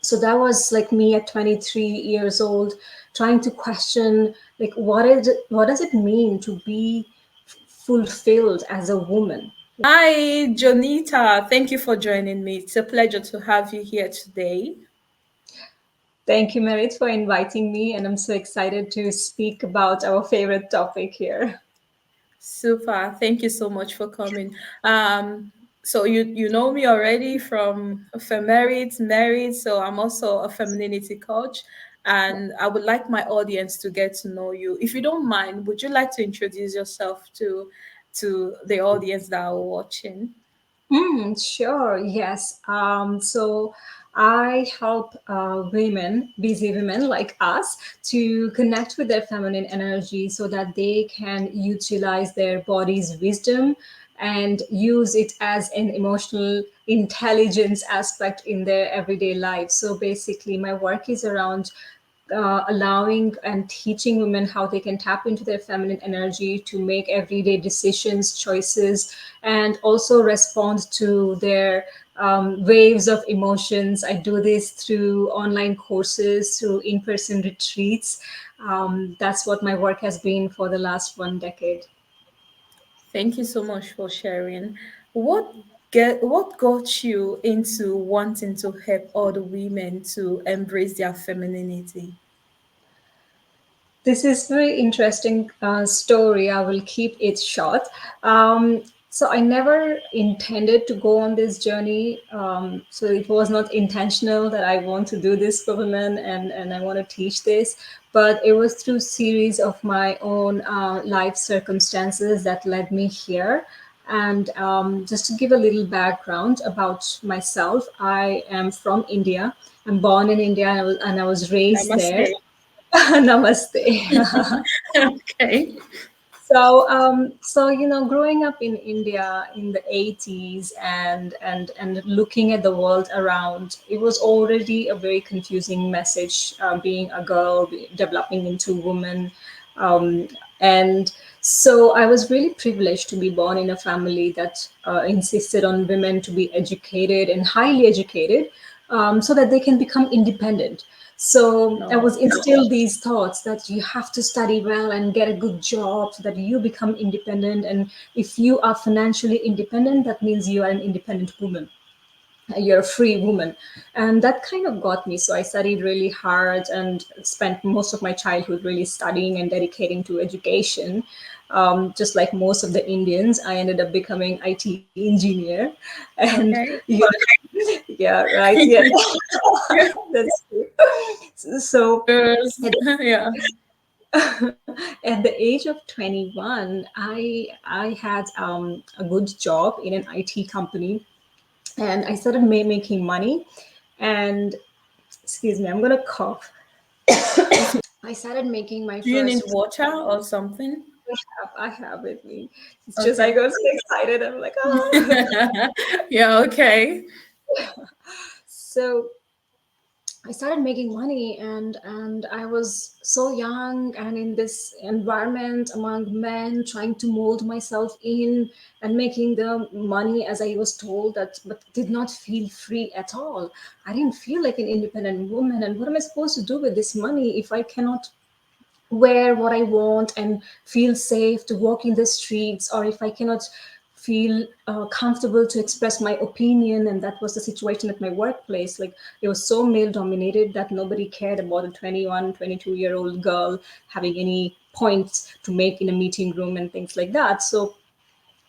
So that was like me at 23 years old, trying to question like what does it mean to be fulfilled as a woman. Hi, Jonita. Thank you for joining me. It's a pleasure to have you here today. Thank you, Merit, for inviting me, and I'm so excited to speak about our favorite topic here. Super. Thank you so much for coming. So you know me already from married. So I'm also a femininity coach, and I would like my audience to get to know you. If you don't mind, would you like to introduce yourself to the audience that are watching? Sure, yes. So I help women, busy women like us, to connect with their feminine energy so that they can utilize their body's wisdom and use it as an emotional intelligence aspect in their everyday life. So basically, my work is around allowing and teaching women how they can tap into their feminine energy to make everyday decisions, choices, and also respond to their waves of emotions. I do this through online courses, through in person retreats. That's what my work has been for the last 1 decade. Thank you so much for sharing. What got you into wanting to help other women to embrace their femininity? This is very interesting story. I will keep it short. So I never intended to go on this journey. So it was not intentional that I want to do this for women and I want to teach this. But it was through series of my own life circumstances that led me here. And just to give a little background about myself, I am from India. I'm born in India and I was raised there. Namaste. Namaste. Okay. So growing up in India in the 80s and looking at the world around, it was already a very confusing message. Being a girl, developing into woman, um, and so I was really privileged to be born in a family that insisted on women to be educated and highly educated, so that they can become independent. So I No. was instilled these thoughts that you have to study well and get a good job so that you become independent. And if you are financially independent, that means you are an independent woman. You're a free woman. And that kind of got me. So I studied really hard and spent most of my childhood really studying and dedicating to education. Just like most of the Indians, I ended up becoming IT engineer. And Okay. yeah, yeah, right. Yeah, that's true. So Yes. at, Yeah. at the age of 21, I had a good job in an IT company, and I started making money. And excuse me, I'm gonna cough. I started making my Do you need first. water or something? I have with me. It's just I Okay. got so excited. I'm like, oh. Yeah, okay. So I started making money, and I was so young and in this environment among men, trying to mold myself in and making the money as I was told that, but did not feel free at all. I didn't feel like an independent woman. And what am I supposed to do with this money if I cannot wear what I want and feel safe to walk in the streets, or if I cannot feel comfortable to express my opinion? And that was the situation at my workplace. Like, it was so male dominated that nobody cared about a 21, 22-year-old girl having any points to make in a meeting room and things like that. So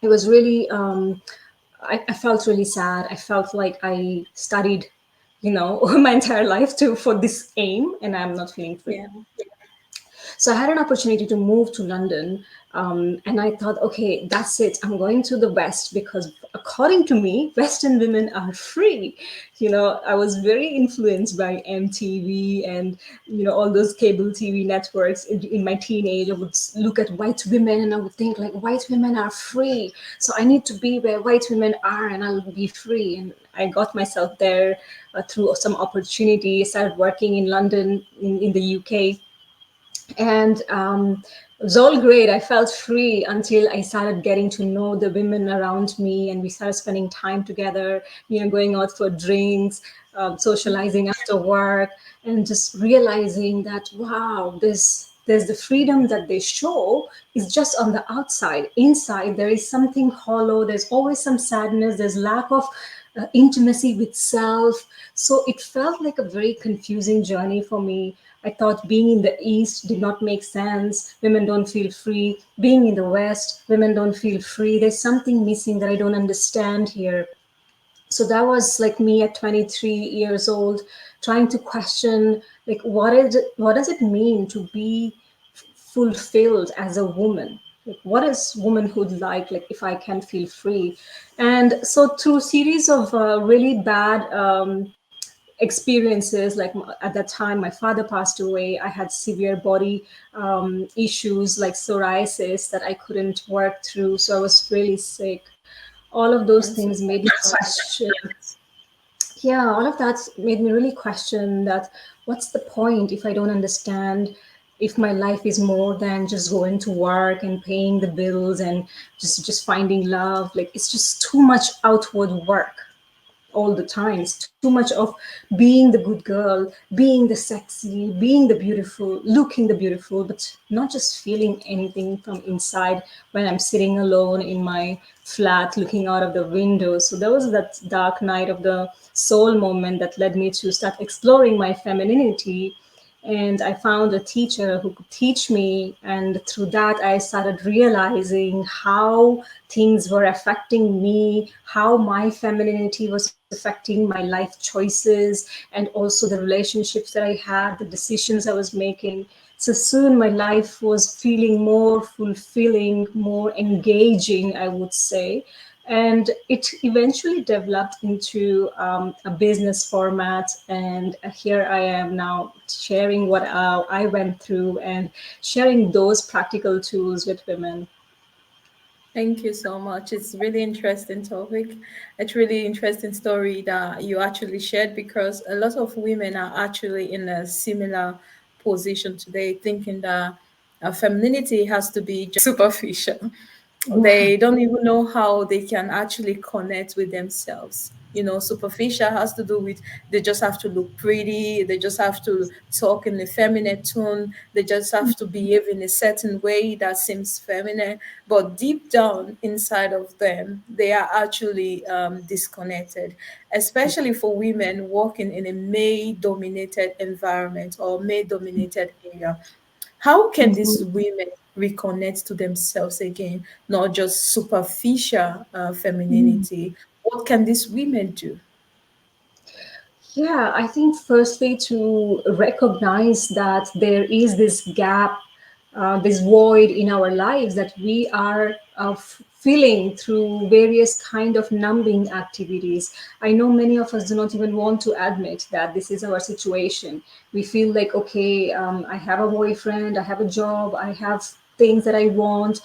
it was really, I felt really sad. I felt like I studied, my entire life to for this aim, and I'm not feeling free. Yeah. So I had an opportunity to move to London. And I thought, okay, that's it. I'm going to the West because, according to me, Western women are free. I was very influenced by MTV and, all those cable TV networks. In my teenage, I would look at white women and I would think, like, white women are free. So I need to be where white women are and I'll be free. And I got myself there through some opportunity. I started working in London, in the UK, And it was all great. I felt free until I started getting to know the women around me, and we started spending time together, going out for drinks, socializing after work, and just realizing that, wow, there's the freedom that they show is just on the outside. Inside there is something hollow. There's always some sadness. There's lack of intimacy with self. So it felt like a very confusing journey for me. I thought being in the East did not make sense. Women don't feel free. Being in the West, women don't feel free. There's something missing that I don't understand here. So that was like me at 23 years old, trying to question, like, what does it mean to be fulfilled as a woman? Like, what is womanhood like if I can feel free? And so through series of really bad experiences, like at that time my father passed away, I had severe body issues like psoriasis that I couldn't work through, so I was really sick. All of those I'm so things made sorry me to hear that. question. Yeah, all of that made me really question that, what's the point if I don't understand, if my life is more than just going to work and paying the bills and just finding love. Like, it's just too much outward work all the time. It's too much of being the good girl, being the sexy, being the beautiful, looking the beautiful, but not just feeling anything from inside when I'm sitting alone in my flat looking out of the window. So there was that dark night of the soul moment that led me to start exploring my femininity. And I found a teacher who could teach me, and through that I started realizing how things were affecting me, how my femininity was affecting my life choices, and also the relationships that I had, the decisions I was making. So soon my life was feeling more fulfilling, more engaging, I would say. And it eventually developed into a business format. And here I am now sharing what I went through and sharing those practical tools with women. Thank you so much. It's really interesting topic. It's really interesting story that you actually shared because a lot of women are actually in a similar position today, thinking that femininity has to be just superficial. Yeah. They don't even know how they can actually connect with themselves. You know, superficial has to do with they just have to look pretty, they just have to talk in a feminine tone, they just have to behave in a certain way that seems feminine. But deep down inside of them, they are actually disconnected, especially for women working in a male dominated environment or male dominated area. How can these women reconnect to themselves again, not just superficial femininity? What can these women do? Yeah, I think firstly to recognize that there is this gap, this void in our lives that we are filling through various kind of numbing activities. I know many of us do not even want to admit that this is our situation. We feel like, okay, I have a boyfriend, I have a job, I have things that I want,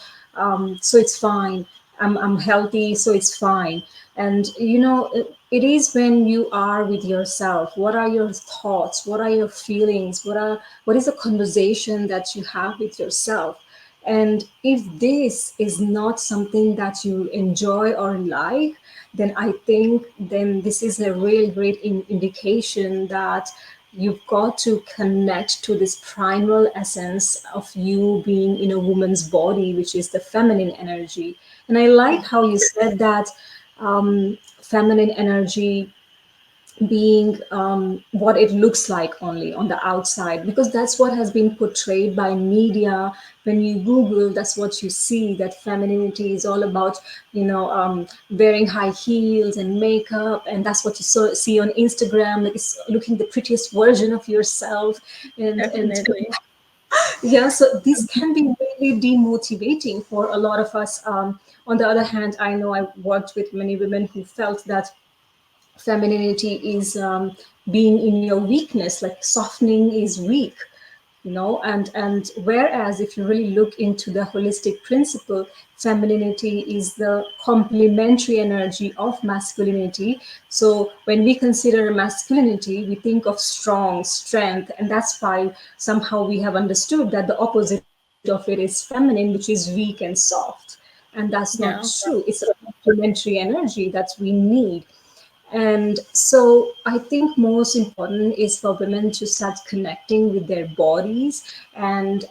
so it's fine. I'm healthy, so it's fine. And it is when you are with yourself. What are your thoughts? What are your feelings? What is the conversation that you have with yourself? And if this is not something that you enjoy or like, then I think then this is a real great indication that you've got to connect to this primal essence of you being in a woman's body, which is the feminine energy. And I like how you said that feminine energy being what it looks like only on the outside, because that's what has been portrayed by media. When you Google, that's what you see, that femininity is all about wearing high heels and makeup, and that's what you see on Instagram, like it's looking the prettiest version of yourself. And Definitely. yeah, so this can be really demotivating for a lot of us. On the other hand, I know I worked with many women who felt that femininity is being in your weakness, like softening is weak. and whereas if you really look into the holistic principle, femininity is the complementary energy of masculinity. So when we consider masculinity, we think of strong strength, and that's why somehow we have understood that the opposite of it is feminine, which is weak and soft. And that's not Yeah, true. It's a complementary energy that we need. And so I think most important is for women to start connecting with their bodies, and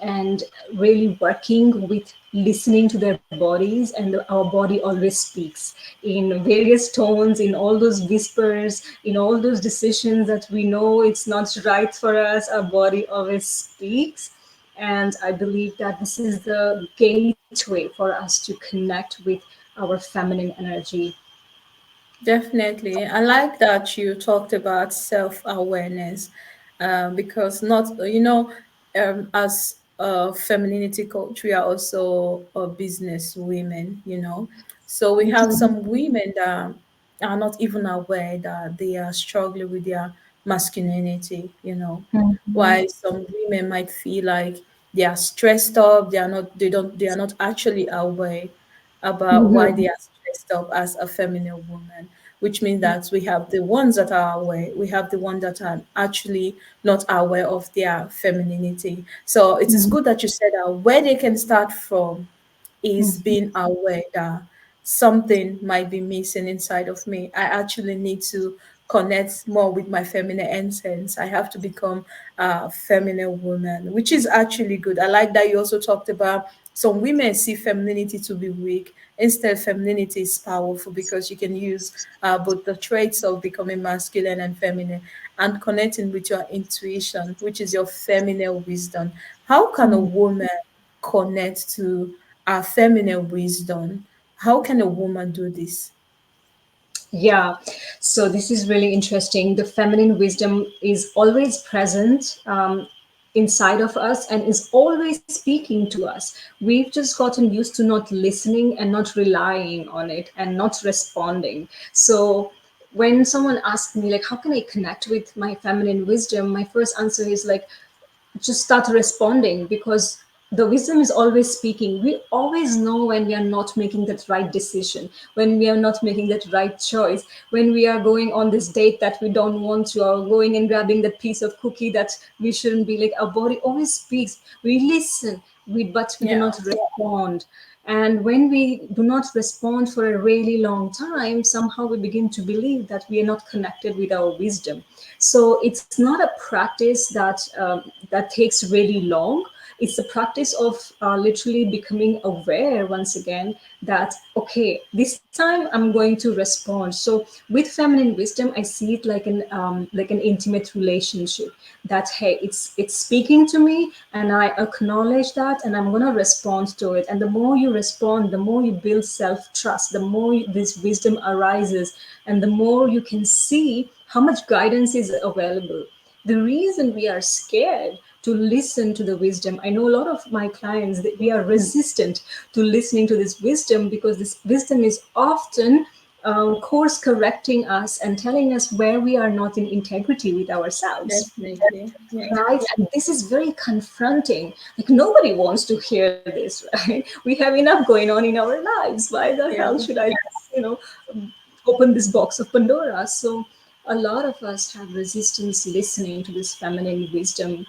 really working with listening to their bodies. And our body always speaks in various tones, in all those whispers, in all those decisions that we know it's not right for us. Our body always speaks. And I believe that this is the gateway for us to connect with our feminine energy. definitely. I like that you talked about self-awareness, because not, as a femininity coach, we are also business women, So we have some women that are not even aware that they are struggling with their masculinity. Why some women might feel like they are stressed up, they are not actually aware about why they are stressed up as a feminine woman, which means that we have the ones that are aware, we have the ones that are actually not aware of their femininity. So it is good that you said that where they can start from is being aware that something might be missing inside of me. I actually need to connect more with my feminine essence. I have to become a feminine woman, which is actually good. I like that you also talked about some women see femininity to be weak. Instead, femininity is powerful because you can use both the traits of becoming masculine and feminine and connecting with your intuition, which is your feminine wisdom. How can a woman connect to our feminine wisdom? How can a woman do this? Yeah, so this is really interesting. The feminine wisdom is always present inside of us and is always speaking to us. We've just gotten used to not listening and not relying on it and not responding. So when someone asks me, like, how can I connect with my feminine wisdom? My first answer is like, just start responding, because the wisdom is always speaking. We always know when we are not making that right decision, when we are not making that right choice, when we are going on this date that we don't want to, or going and grabbing that piece of cookie that we shouldn't be. Like, our body always speaks. We listen, but we do Yeah, not respond. And when we do not respond for a really long time, somehow we begin to believe that we are not connected with our wisdom. So it's not a practice that takes really long. It's a practice of literally becoming aware once again that, okay, this time I'm going to respond. So with feminine wisdom, I see it like an intimate relationship, that hey, it's speaking to me, and I acknowledge that, and I'm going to respond to it. And the more you respond, the more you build self trust, the more this wisdom arises, and the more you can see how much guidance is available. The reason we are scared to listen to the wisdom, I know a lot of my clients that we are resistant to listening to this wisdom, because this wisdom is often course correcting us and telling us where we are not in integrity with ourselves. definitely. Yeah, Right, and this is very confronting. Like, nobody wants to hear this, right? We have enough going on in our lives. Why the yeah, hell should I, open this box of Pandora? So a lot of us have resistance listening to this feminine wisdom,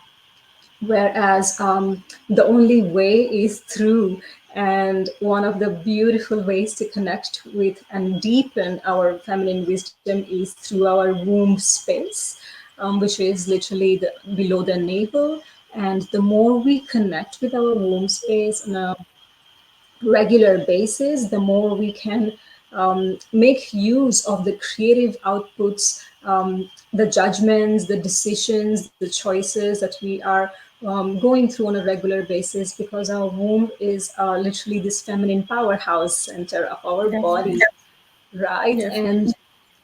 whereas the only way is through. And one of the beautiful ways to connect with and deepen our feminine wisdom is through our womb space, which is literally below the navel. And the more we connect with our womb space on a regular basis, the more we can make use of the creative outputs, the judgments, the decisions, the choices that we are going through on a regular basis, because our womb is literally this feminine powerhouse center of our body, definitely. right? Definitely. And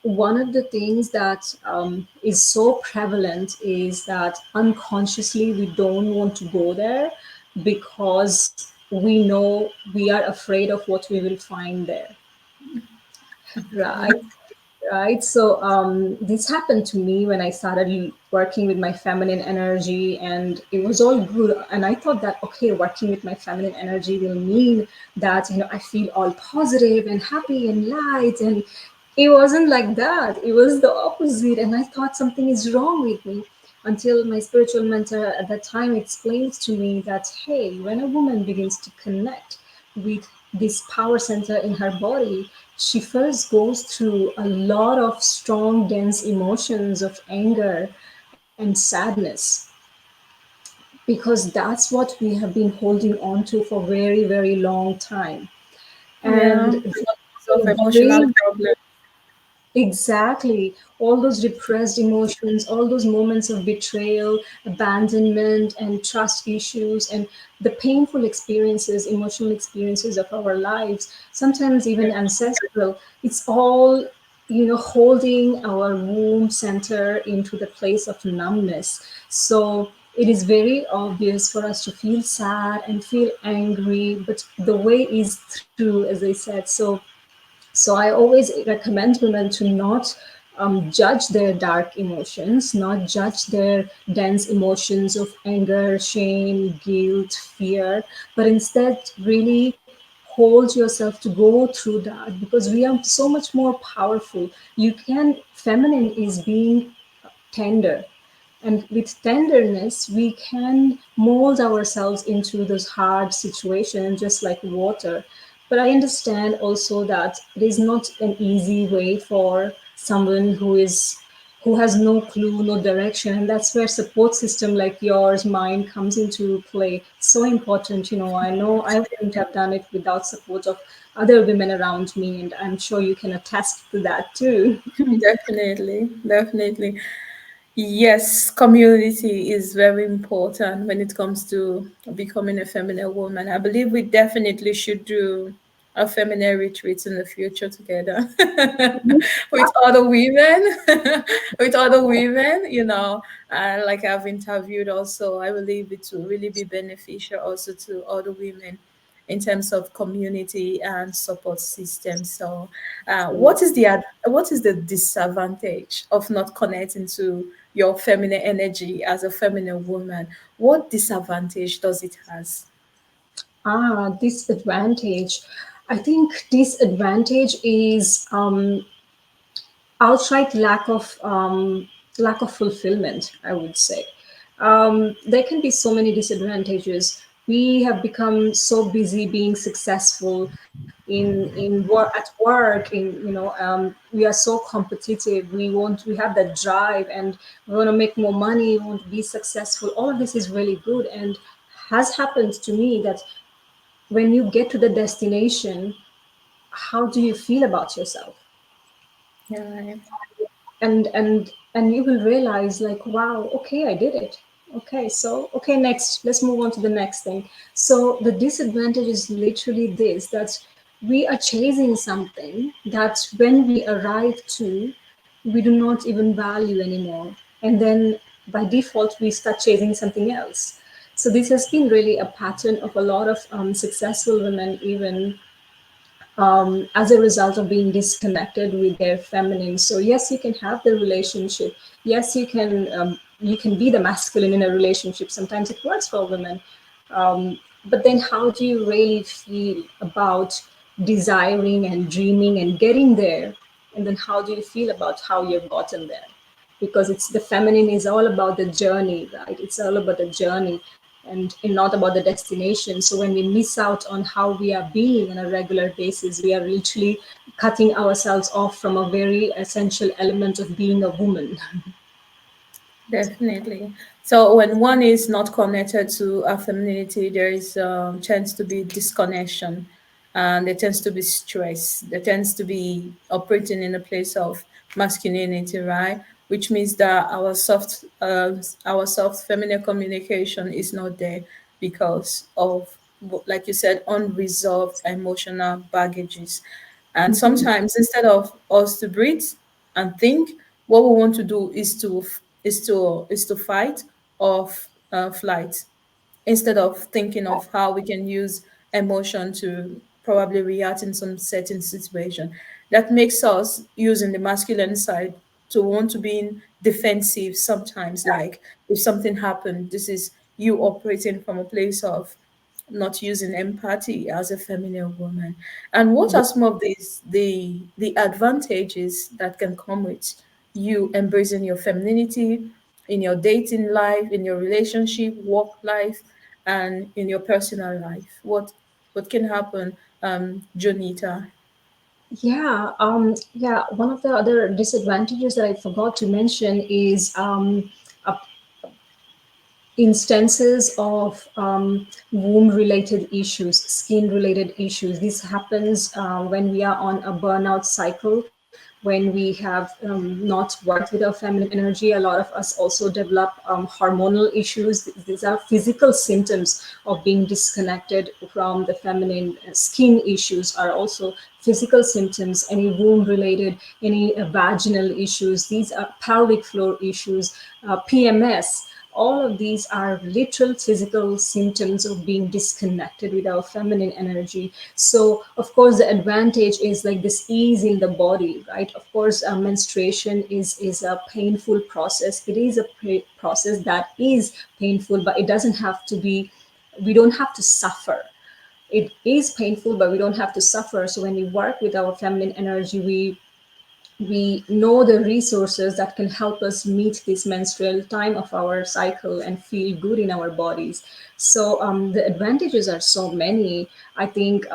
one of the things that is so prevalent is that unconsciously we don't want to go there, because we know we are afraid of what we will find there, Okay. right? right? So this happened to me when I started working with my feminine energy, and it was all good. And I thought that, okay, working with my feminine energy will mean that, I feel all positive and happy and light. And it wasn't like that. It was the opposite. And I thought something is wrong with me, until my spiritual mentor at that time explained to me that, hey, when a woman begins to connect with this power center in her body, she first goes through a lot of strong, dense emotions of anger and sadness, because that's what we have been holding on to for very, very long time. Yeah, And because of the emotional way. problems. Exactly. All those repressed emotions, all those moments of betrayal, abandonment, and trust issues, and the painful experiences, emotional experiences of our lives, sometimes even ancestral, it's all, holding our womb center into the place of numbness. So it is very obvious for us to feel sad and feel angry, but the way is through, as I said. So I always recommend women to not judge their dark emotions, not judge their dense emotions of anger, shame, guilt, fear, but instead really hold yourself to go through that, because we are so much more powerful. Feminine is being tender. And with tenderness, we can mold ourselves into those hard situations just like water. But I understand also that it is not an easy way for someone who has no clue, no direction. And that's where support system like yours, mine comes into play. So important. I know I wouldn't have done it without support of other women around me, and I'm sure you can attest to that too. Definitely, definitely. Yes, community is very important when it comes to becoming a feminine woman. I believe we definitely should do a feminine retreat in the future together with other women, with other women, and like I've interviewed also, I believe it will really be beneficial also to other women in terms of community and support system. So, what is the disadvantage of not connecting to your feminine energy as a feminine woman? What disadvantage does it has? Disadvantage. I think disadvantage is outright lack of fulfillment, I would say. There can be so many disadvantages. We have become so busy being successful in work, at work. We are so competitive. We have that drive, and we want to make more money. We want to be successful. All of this is really good, and has happened to me that when you get to the destination, how do you feel about yourself? Yeah, And you will realize, like, wow, okay, I did it. Okay, so okay, next, let's move on to the next thing. So the disadvantage is literally this, that we are chasing something that when we arrive to, we do not even value anymore. And then by default we start chasing something else. So this has been really a pattern of a lot of successful women, even as a result of being disconnected with their feminine. So yes, you can have the relationship. Yes, you can be the masculine in a relationship. Sometimes it works for women, but then how do you really feel about desiring and dreaming and getting there? And then how do you feel about how you've gotten there? Because it's the feminine is all about the journey, right? It's all about the journey, and not about the destination. So when we miss out on how we are being on a regular basis, we are literally cutting ourselves off from a very essential element of being a woman. definitely. So when one is not connected to a femininity, there is chance to be disconnection, and there tends to be stress. There tends to be operating in a place of masculinity, right? Which means that our soft feminine communication is not there because of, like you said, unresolved emotional baggages. And sometimes instead of us to breathe and think, what we want to do is to fight or flight, instead of thinking of how we can use emotion to probably react in some certain situation. that makes us using the masculine side to want to be in defensive sometimes. Like if something happened, this is you operating from a place of not using empathy as a feminine woman. And what are some of the advantages that can come with you embracing your femininity in your dating life, in your relationship, work life, and in your personal life? What can happen, Jonita? Yeah, one of the other disadvantages that I forgot to mention is instances of womb related issues, skin related issues. This happens when we are on a burnout cycle, when we have not worked with our feminine energy. A lot of us also develop hormonal issues. These are physical symptoms of being disconnected from the feminine. Skin issues are also physical symptoms. Any womb related, any vaginal issues, these are pelvic floor issues, PMS. All of these are literal physical symptoms of being disconnected with our feminine energy. So of course the advantage is like this ease in the body, right? Of course menstruation is a painful process. It is a process that is painful, but it doesn't have to be. We don't have to suffer. It is painful, but we don't have to suffer. So when we work with our feminine energy, we know the resources that can help us meet this menstrual time of our cycle and feel good in our bodies. So the advantages are so many. I think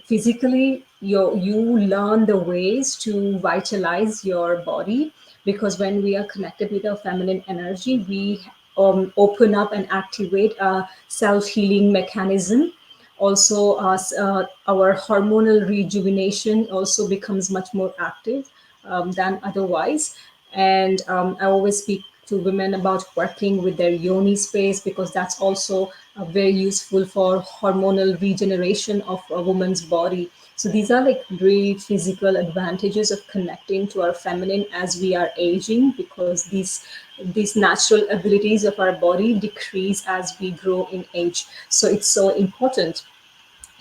physically you learn the ways to vitalize your body, because when we are connected with our feminine energy, we open up and activate a self-healing mechanism. Also our hormonal rejuvenation also becomes much more active than otherwise. And I always speak to women about working with their yoni space, because that's also very useful for hormonal regeneration of a woman's body. So these are like really physical advantages of connecting to our feminine as we are aging, because these natural abilities of our body decrease as we grow in age. So it's so important.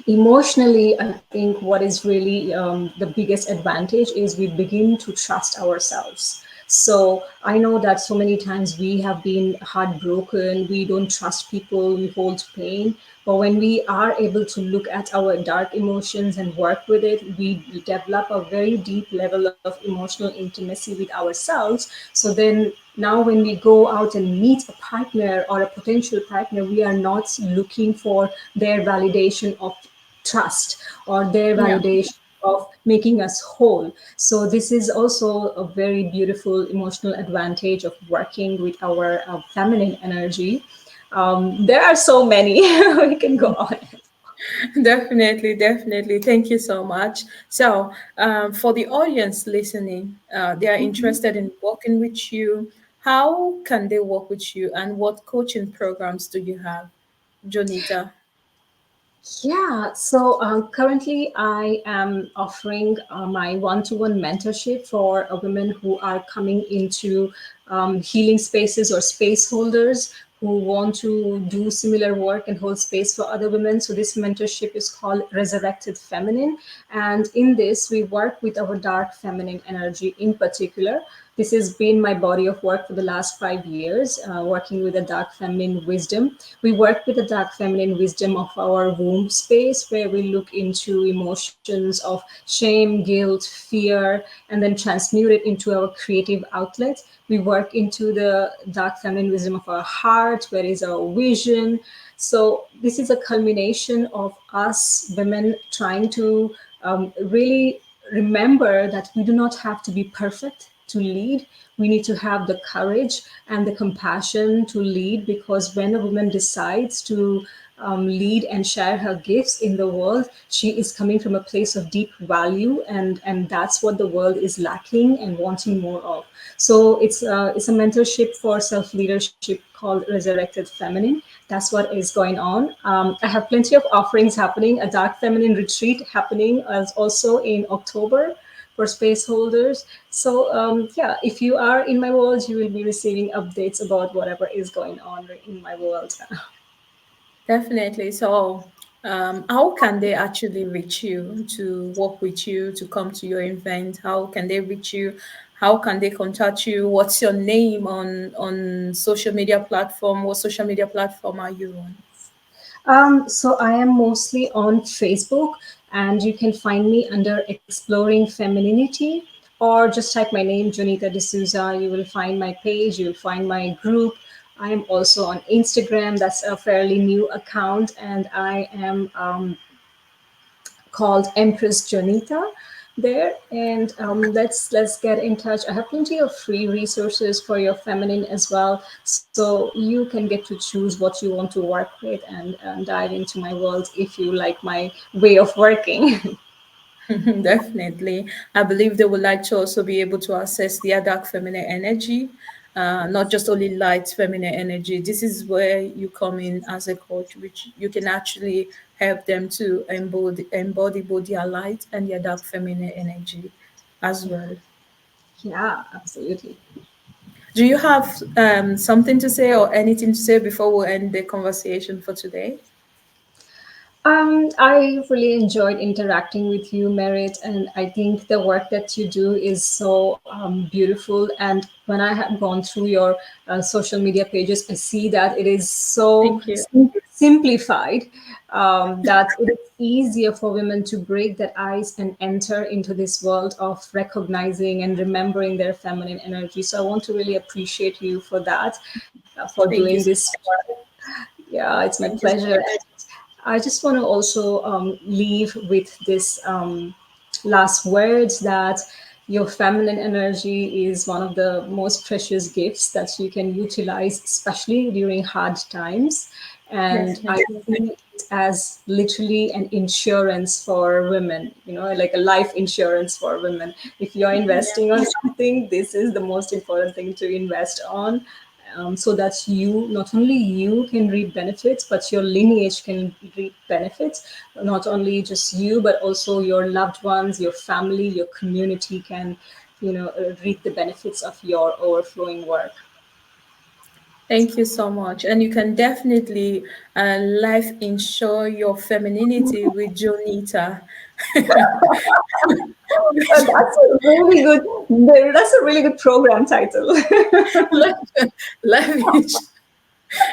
Emotionally, I think what is really the biggest advantage is we begin to trust ourselves. So I know that so many times we have been heartbroken, we don't trust people, we hold pain. But when we are able to look at our dark emotions and work with it, we develop a very deep level of emotional intimacy with ourselves. So then now when we go out and meet a partner or a potential partner, we are not looking for their validation of trust or their Yeah. validation of making us whole. So this is also a very beautiful emotional advantage of working with our feminine energy. There are so many. We can go on. Definitely, definitely. Thank you so much. So, for the audience listening, they are interested in working with you. How can they work with you, and what coaching programs do you have, Jonita? Yeah, so currently I am offering my one-to-one mentorship for women who are coming into healing spaces or space holders who want to do similar work and hold space for other women. So this mentorship is called Resurrected Feminine, and in this we work with our dark feminine energy in particular. This has been my body of work for the last 5 years, working with the dark feminine wisdom. We work with the dark feminine wisdom of our womb space, where we look into emotions of shame, guilt, fear, and then transmute it into our creative outlet. We work into the dark feminine wisdom of our heart, where is our vision. So this is a culmination of us women trying to really remember that we do not have to be perfect to lead. We need to have the courage and the compassion to lead, because when a woman decides to lead and share her gifts in the world, she is coming from a place of deep value, and that's what the world is lacking and wanting more of. So it's a mentorship for self leadership called Resurrected Feminine. That's what is going on. I have plenty of offerings happening. A dark feminine retreat happening as also in October for space holders. So yeah, if you are in my world, you will be receiving updates about whatever is going on in my world. Definitely. So, how can they actually reach you to work with you, to come to your event? How can they reach you? How can they contact you? What's your name on social media platform? What social media platform are you on? So I am mostly on Facebook, and you can find me under Exploring Femininity, or just type my name, Jonita D'Souza. You will find my page. You'll find my group. I am also on Instagram. That's a fairly new account, and I am called Empress Jonita there. And let's get in touch. I have plenty of free resources for your feminine as well, so you can get to choose what you want to work with and dive into my world if you like my way of working. Definitely. I believe they would like to also be able to access their dark feminine energy, not just only light feminine energy. This is where you come in as a coach, which you can actually help them to embody both their light and their dark feminine energy as Yeah, well. yeah, absolutely. Do you have something to say or anything to say before we end the conversation for today? I really enjoyed interacting with you, Merit, and I think the work that you do is so beautiful. And when I have gone through your social media pages, I see that it is so Thank you. simplified, that it is easier for women to break that ice and enter into this world of recognizing and remembering their feminine energy. So I want to really appreciate you for that, for doing Thank you so this much. work. Yeah, it's my Thank you so pleasure. much. And I just want to also leave with this last words that your feminine energy is one of the most precious gifts that you can utilize, especially during hard times. And I Definitely. see it as literally an insurance for women, like a life insurance for women. If you're Yeah. investing on something, this is the most important thing to invest on, so that you, not only you can reap benefits, but your lineage can reap benefits. Not only just you, but also your loved ones, your family, your community can, reap the benefits of your overflowing work. Thank you so much. And you can definitely life insure your femininity with Jonita. That's a really good. That's a really good program title. life, life,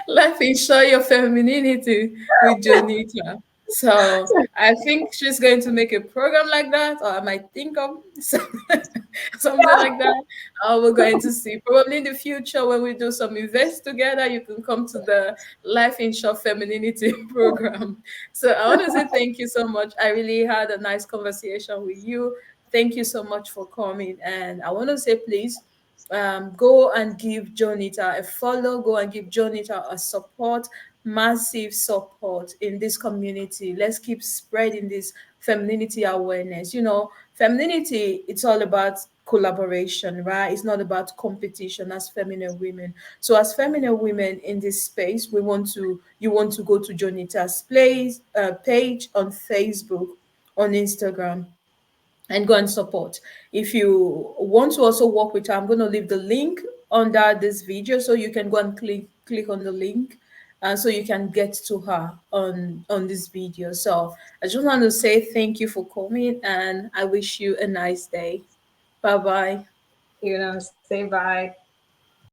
life ensure your femininity with Jonita. So I think she's going to make a program like that, or I might think of something like that. We're going to see probably in the future when we do some events together. You can come to the Life in Short Femininity program. So I want to say thank you so much. I really had a nice conversation with you. Thank you so much for coming, and I want to say please go and give Jonita a follow, go and give Jonita a support, massive support in this community. Let's keep spreading this femininity awareness. You know, femininity, it's all about collaboration, right? It's not about competition as feminine women. So as feminine women in this space, you want to go to Jonita's page on Facebook, on Instagram, and go and support. If you want to also work with her, I'm going to leave the link under this video so you can go and click on the link, and so you can get to her on this video. So I just want to say thank you for coming, and I wish you a nice day. Bye bye. Say bye.